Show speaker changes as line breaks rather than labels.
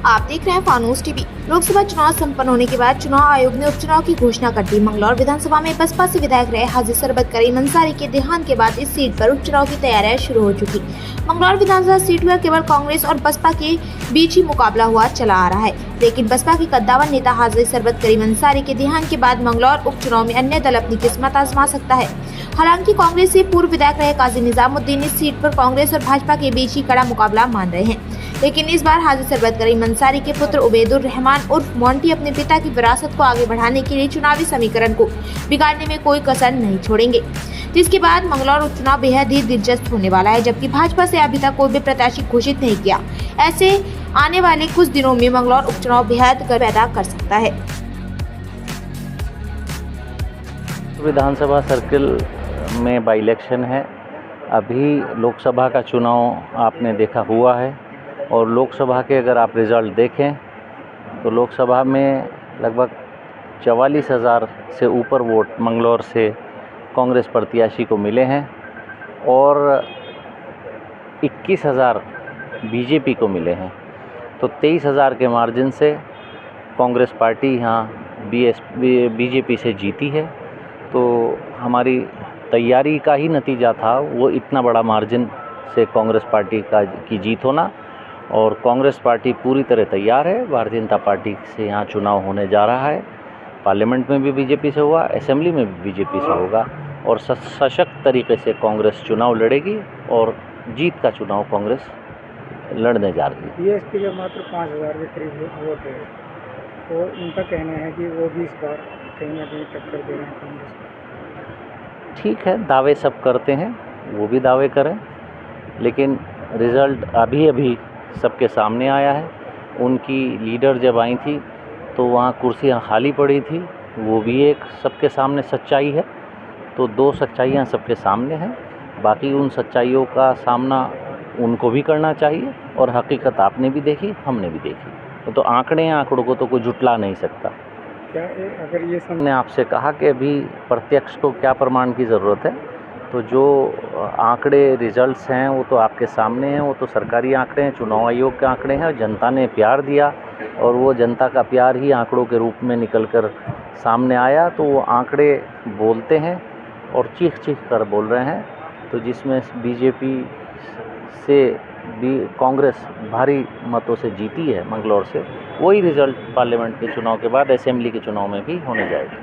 आप देख रहे हैं फानूस टीवी। लोकसभा चुनाव संपन्न होने के बाद चुनाव आयोग ने उपचुनाव की घोषणा कर दी। मंगलौर विधानसभा में बसपा से विधायक रहे हाजी सरबत करीम अंसारी के देहांत के बाद इस सीट पर उपचुनाव की तैयारियां शुरू हो चुकी। मंगलौर विधानसभा सीट पर केवल कांग्रेस और बसपा के बीच ही मुकाबला हुआ चला आ रहा है, लेकिन बसपा के कद्दावर नेता हाजी सरबत करीम अंसारी के देहांत के बाद मंगलौर उपचुनाव में अन्य दल अपनी किस्मत आजमा सकता है। हालांकि कांग्रेस से पूर्व विधायक रहे काजी निजामुद्दीन इस सीट पर कांग्रेस और भाजपा के बीच ही कड़ा मुकाबला मान रहे हैं, लेकिन इस बार हाजी सरबत करीम अंसारी के पुत्र उबैदुर रहमान उर्फ मोंटी अपने पिता की विरासत को आगे बढ़ाने के लिए चुनावी समीकरण को बिगाड़ने में कोई कसर नहीं छोड़ेंगे, जिसके बाद मंगलौर उपचुनाव बेहद ही दिलचस्प होने वाला है। जबकि भाजपा से अभी तक कोई भी प्रत्याशी घोषित नहीं किया, ऐसे आने वाले कुछ दिनों में मंगलौर उपचुनाव बेहद गर पैदा कर सकता है।
विधानसभा सर्किल में बाई इलेक्शन है। अभी लोकसभा का चुनाव आपने देखा हुआ है, और लोकसभा के अगर आप रिज़ल्ट देखें तो लोकसभा में लगभग 44,000 से ऊपर वोट मंगलौर से कांग्रेस प्रत्याशी को मिले हैं और 21,000 बीजेपी को मिले हैं। तो 23,000 के मार्जिन से कांग्रेस पार्टी यहाँ बीजेपी से जीती है। तो हमारी तैयारी का ही नतीजा था वो इतना बड़ा मार्जिन से कांग्रेस पार्टी की जीत होना, और कांग्रेस पार्टी पूरी तरह तैयार है। भारतीय जनता पार्टी से यहाँ चुनाव होने जा रहा है। पार्लियामेंट में भी बीजेपी से हुआ, असेंबली में भी बीजेपी से होगा, और सशक्त तरीके से कांग्रेस चुनाव लड़ेगी और जीत का चुनाव कांग्रेस लड़ने जा रही है।
बीएसपी के मात्र 5,000 के करीब वोट है, तो उनका कहना है कि वो भी इस बार कहीं ना कहीं टक्कर दे रहे हैं कांग्रेस को।
ठीक है, दावे सब करते हैं, वो भी दावे करें, लेकिन रिज़ल्ट अभी सबके सामने आया है। उनकी लीडर जब आई थी तो वहाँ कुर्सियाँ खाली पड़ी थी, वो भी एक सबके सामने सच्चाई है। तो दो सच्चाइयाँ सबके सामने हैं, बाकी उन सच्चाइयों का सामना उनको भी करना चाहिए, और हकीकत आपने भी देखी, हमने भी देखी। तो आंकड़ों को तो कोई जुटला नहीं सकता।
क्या अगर ये
मैंने आपसे कहा कि अभी प्रत्यक्ष को क्या प्रमाण की ज़रूरत है, तो जो आंकड़े रिजल्ट्स हैं वो तो आपके सामने हैं, वो तो सरकारी आंकड़े हैं, चुनाव आयोग के आंकड़े हैं। जनता ने प्यार दिया और वो जनता का प्यार ही आंकड़ों के रूप में निकलकर सामने आया। तो वो आंकड़े बोलते हैं और चीख कर बोल रहे हैं। तो जिसमें बीजेपी से भी कांग्रेस भारी मतों से जीती है मंगलौर से, वही रिज़ल्ट पार्लियामेंट के चुनाव के बाद असेंबली के चुनाव में भी होने जाएगा।